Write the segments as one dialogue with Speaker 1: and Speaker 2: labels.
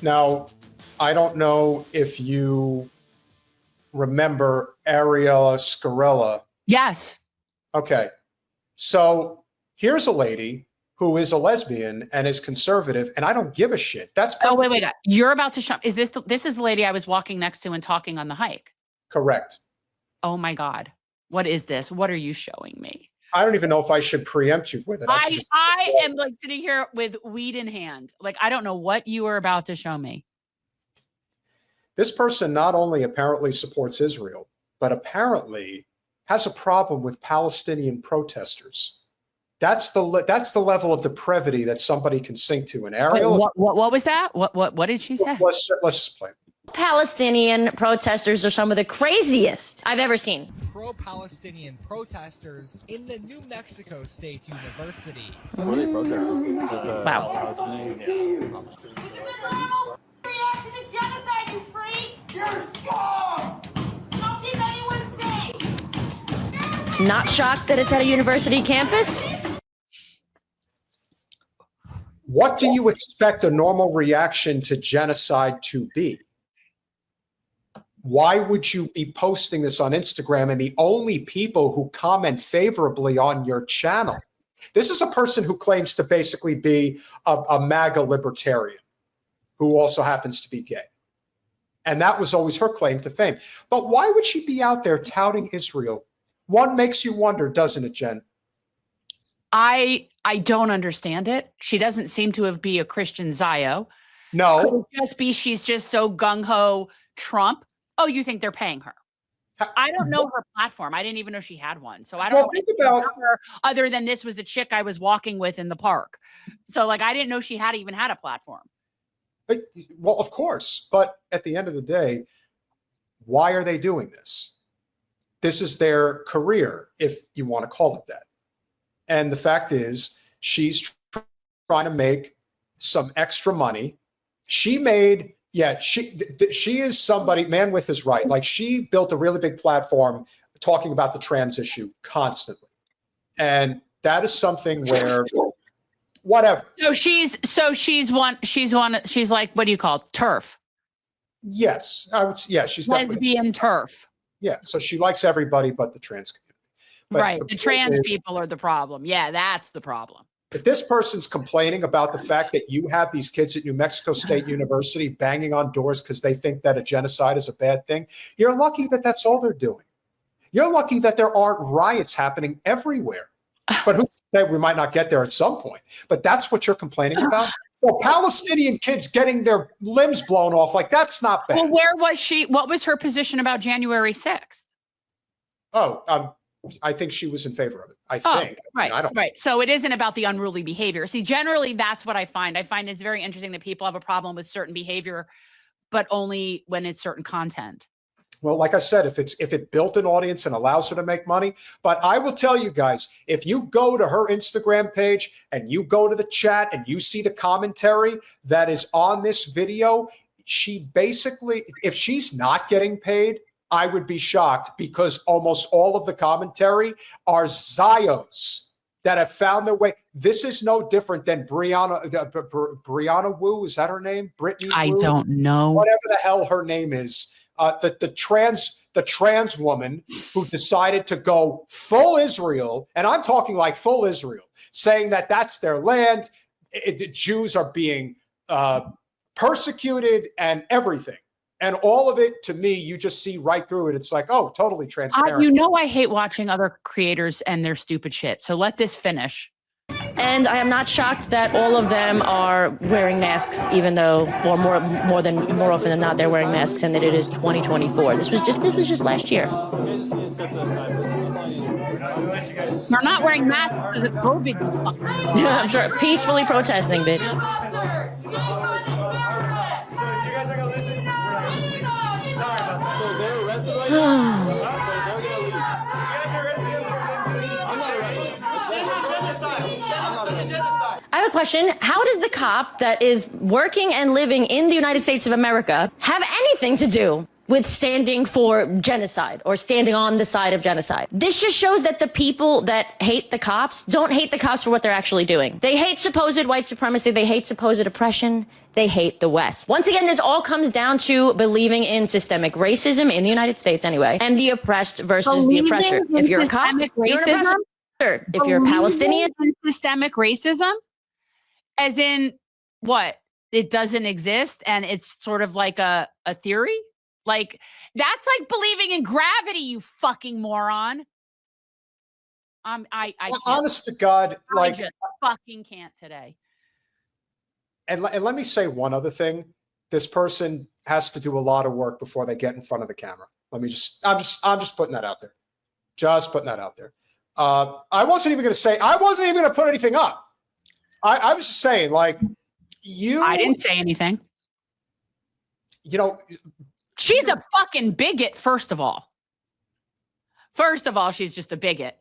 Speaker 1: Now, I don't know if you remember Arielle Scarcella.
Speaker 2: Yes.
Speaker 1: Okay. So here's a lady who is a lesbian and is conservative, and I don't give a shit. That's perfect.
Speaker 2: Oh, wait. You're about to show. Is this is the lady I was walking next to and talking on the hike?
Speaker 1: Correct.
Speaker 2: Oh my God. What is this? What are you showing me?
Speaker 1: I don't even know if I should preempt you with it.
Speaker 2: I am like sitting here with weed in hand. Like, I don't know what you are about to show me.
Speaker 1: This person not only apparently supports Israel, but apparently has a problem with Palestinian protesters. That's the level of depravity that somebody can sink to. And Arielle,
Speaker 2: what was that? What did she say?
Speaker 1: Let's just play.
Speaker 3: Palestinian protesters are some of the craziest I've ever seen.
Speaker 4: Pro-Palestinian protesters in the New Mexico State University.
Speaker 5: What are they protesting?
Speaker 2: Wow.
Speaker 6: Reaction to genocide, you freak! You're scum! Don't keep anyone safe!
Speaker 3: Not shocked that it's at a university campus?
Speaker 1: What do you expect a normal reaction to genocide to be? Why would you be posting this on Instagram and the only people who comment favorably on your channel? This is a person who claims to basically be a MAGA libertarian who also happens to be gay. And that was always her claim to fame. But why would she be out there touting Israel? One makes you wonder, doesn't it, Jen?
Speaker 2: I don't understand it. She doesn't seem to be a Christian Zio.
Speaker 1: No.
Speaker 2: Could it just be she's just so gung-ho Trump? Oh, you think they're paying her? I don't know her platform. I didn't even know she had one. So I don't know
Speaker 1: think about
Speaker 2: her other than this was a chick I was walking with in the park. So like, I didn't know she even had a platform.
Speaker 1: Well, of course. But at the end of the day, why are they doing this? This is their career, if you want to call it that. And the fact is, she's trying to make some extra money. She made... Yeah, she is somebody, man with his right. Like, she built a really big platform talking about the trans issue constantly. And that is something where whatever. She's
Speaker 2: like, what do you call it? TERF.
Speaker 1: Yes. She's
Speaker 2: lesbian TERF.
Speaker 1: Yeah. So she likes everybody but the trans community. But
Speaker 2: right. The trans people are the problem. Yeah, that's the problem.
Speaker 1: If this person's complaining about the fact that you have these kids at New Mexico State University banging on doors because they think that a genocide is a bad thing, you're lucky that that's all they're doing. You're lucky that there aren't riots happening everywhere. But who said we might not get there at some point? But that's what you're complaining about? So Palestinian kids getting their limbs blown off, like, that's not bad.
Speaker 2: Well, where was she? What was her position about January 6th?
Speaker 1: Oh, I think she was in favor of it. I think.
Speaker 2: Right.
Speaker 1: I don't.
Speaker 2: Right. So it isn't about the unruly behavior. See, generally, that's what I find. I find it's very interesting that people have a problem with certain behavior, but only when it's certain content.
Speaker 1: Well, like I said, if it built an audience and allows her to make money. But I will tell you guys, if you go to her Instagram page and you go to the chat and you see the commentary that is on this video, she basically, if she's not getting paid, I would be shocked, because almost all of the commentary are Zios that have found their way. This is no different than Brianna Wu. Is that her name? Brittany Wu?
Speaker 2: I don't know.
Speaker 1: Whatever the hell her name is. The trans woman who decided to go full Israel, and I'm talking like full Israel, saying that that's their land. The Jews are being persecuted and everything. And all of it, to me, you just see right through it. It's like, oh, totally transparent.
Speaker 2: You know, I hate watching other creators and their stupid shit. So let this finish.
Speaker 3: And I am not shocked that all of them are wearing masks, even though, or more often than not, they're wearing masks, and that it is 2024. This was just last year.
Speaker 2: They're not wearing masks because of COVID. You fucker.
Speaker 3: I'm sure. Peacefully protesting, bitch. I have a question. How does the cop that is working and living in the United States of America have anything to do with standing for genocide or standing on the side of genocide. This just shows that the people that hate the cops don't hate the cops for what they're actually doing. They hate supposed white supremacy. They hate supposed oppression. They hate the West. Once again, this all comes down to believing in systemic racism in the United States anyway, and the oppressed versus the oppressor. If you're a cop, you're an oppressor. If you're a Palestinian,
Speaker 2: systemic racism, as in what? It doesn't exist and it's sort of like a theory? Like, that's like believing in gravity, you fucking moron. I
Speaker 1: Well, honest to God,
Speaker 2: I just fucking can't today.
Speaker 1: And let me say one other thing. This person has to do a lot of work before they get in front of the camera. I'm just putting that out there. Just putting that out there. I wasn't even going to put anything up. I was just saying, like, I
Speaker 2: didn't say anything.
Speaker 1: You know,
Speaker 2: she's a fucking bigot, first of all. First of all, she's just a bigot.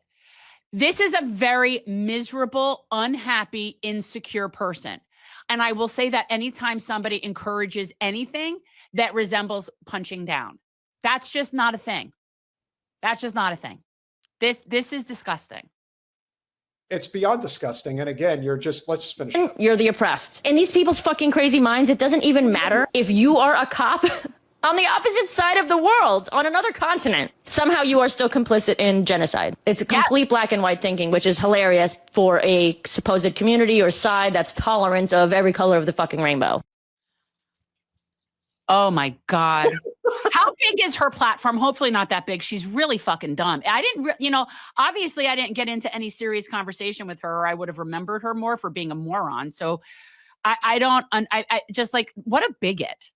Speaker 2: This is a very miserable, unhappy, insecure person. And I will say that anytime somebody encourages anything that resembles punching down, that's just not a thing. That's just not a thing. This is disgusting.
Speaker 1: It's beyond disgusting. And again, let's just finish it up.
Speaker 3: You're the oppressed. In these people's fucking crazy minds, it doesn't even matter if you are a cop on the opposite side of the world, on another continent. Somehow you are still complicit in genocide. It's a complete black and white thinking, which is hilarious for a supposed community or side that's tolerant of every color of the fucking rainbow.
Speaker 2: Oh my God. How big is her platform? Hopefully not that big. She's really fucking dumb. Obviously I didn't get into any serious conversation with her, or I would have remembered her more for being a moron. So I just like, what a bigot.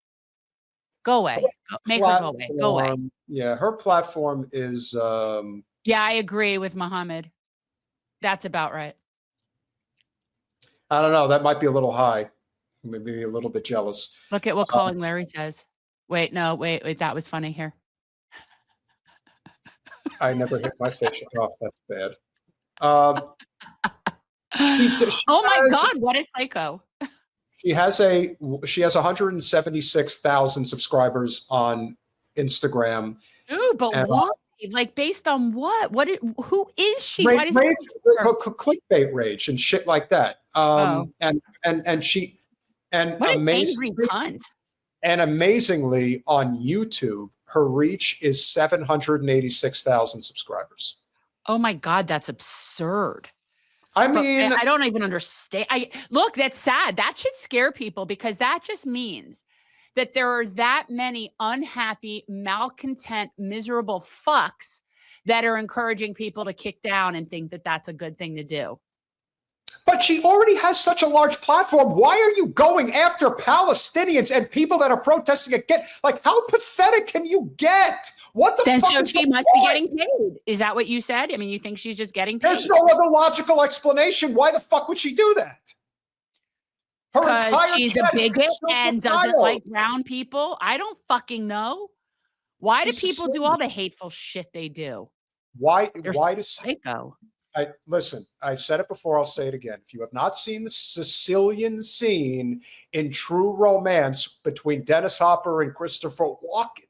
Speaker 2: Go away. Make her go away. Go away.
Speaker 1: Yeah, her platform is...
Speaker 2: Yeah, I agree with Muhammad. That's about right.
Speaker 1: I don't know. That might be a little high. Maybe a little bit jealous.
Speaker 2: Look at what Calling Larry says. Wait, that was funny here.
Speaker 1: I never hit my facial. Oh, that's bad.
Speaker 2: Oh my God, what a psycho.
Speaker 1: She has 176,000 subscribers on Instagram.
Speaker 2: Ooh, but why? Like, based on what? Who is she?
Speaker 1: Clickbait rage and shit like that.
Speaker 2: What an angry cunt.
Speaker 1: And amazingly, on YouTube, her reach is 786,000 subscribers.
Speaker 2: Oh my God, that's absurd.
Speaker 1: I mean,
Speaker 2: I don't even understand. Look, that's sad. That should scare people, because that just means that there are that many unhappy, malcontent, miserable fucks that are encouraging people to kick down and think that that's a good thing to do.
Speaker 1: But she already has such a large platform. Why are you going after Palestinians and people that are protesting against? Like, how pathetic can you get? What the fuck is
Speaker 2: she must be getting paid. Is that what you said? I mean, you think she's just getting paid?
Speaker 1: There's no other logical explanation. Why the fuck would she do that?
Speaker 2: Because she's a bigot and doesn't like brown people. I don't fucking know. Why do people do all the hateful shit they do?
Speaker 1: Why
Speaker 2: does psycho?
Speaker 1: Listen, I've said it before, I'll say it again. If you have not seen the Sicilian scene in True Romance between Dennis Hopper and Christopher Walken,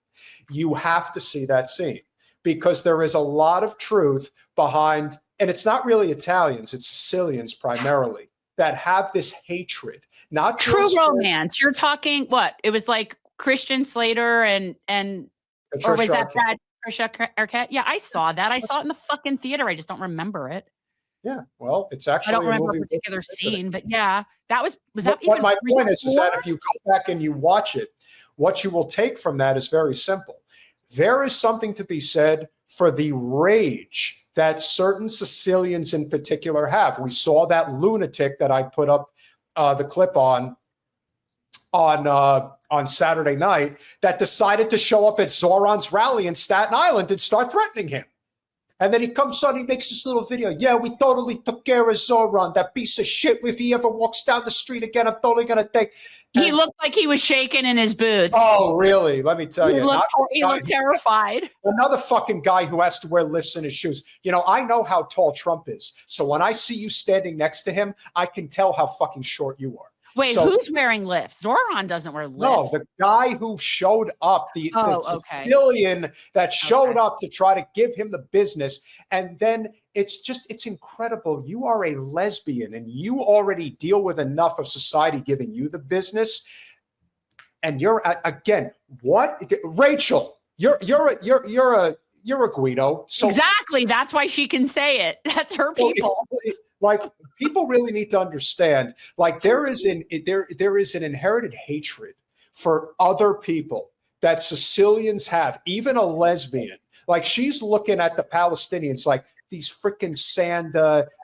Speaker 1: you have to see that scene, because there is a lot of truth behind, and it's not really Italians, it's Sicilians primarily, that have this hatred. Not
Speaker 2: True Romance. You're talking what? It was like Christian Slater and or was that bad? Trisha Arquette? Yeah, I saw that. I saw it in the fucking theater. I just don't remember it.
Speaker 1: Yeah, well, it's actually
Speaker 2: I don't remember a particular scene, but yeah, that was that.
Speaker 1: What my point is that if you go back and you watch it, what you will take from that is very simple. There is something to be said for the rage that certain Sicilians in particular have. We saw that lunatic that I put up the clip on Saturday night that decided to show up at Zoran's rally in Staten Island and start threatening him. And then he comes on, he makes this little video. Yeah, we totally took care of Zoran, that piece of shit. If he ever walks down the street again, I'm totally going to take.
Speaker 2: He looked like he was shaking in his boots.
Speaker 1: Oh, really? Let me tell you.
Speaker 2: He looked terrified.
Speaker 1: Another fucking guy who has to wear lifts in his shoes. You know, I know how tall Trump is. So when I see you standing next to him, I can tell how fucking short you are.
Speaker 2: Wait,
Speaker 1: So,
Speaker 2: who's wearing lifts? Zoran doesn't wear lifts.
Speaker 1: no, the guy who showed up, the
Speaker 2: Okay.
Speaker 1: Sicilian that showed
Speaker 2: Okay.
Speaker 1: up to try to give him the business. And then it's incredible. You are a lesbian and you already deal with enough of society giving you the business. And you're, again, what? Rachel, you're a Guido. So
Speaker 2: Exactly. That's why she can say it. That's her people.
Speaker 1: Like, people really need to understand, like, there is an inherited hatred for other people that Sicilians have, even a lesbian. Like, she's looking at the Palestinians like these freaking sand,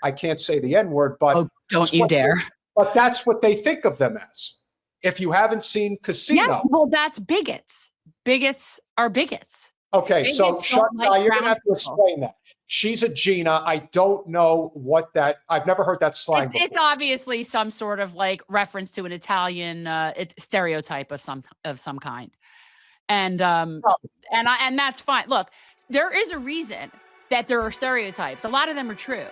Speaker 1: I can't say the N-word, but
Speaker 2: Oh, don't you dare.
Speaker 1: But that's what they think of them as. If you haven't seen Casino.
Speaker 2: Yeah, well, that's bigots. Bigots are bigots.
Speaker 1: Okay, so
Speaker 2: Bigots don't like
Speaker 1: you're going to have to
Speaker 2: brown
Speaker 1: explain that. She's a Gina. I don't know what that, I've never heard that slang before.
Speaker 2: It's obviously some sort of like reference to an Italian stereotype of some kind. And that's fine. Look, there is a reason that there are stereotypes. A lot of them are true.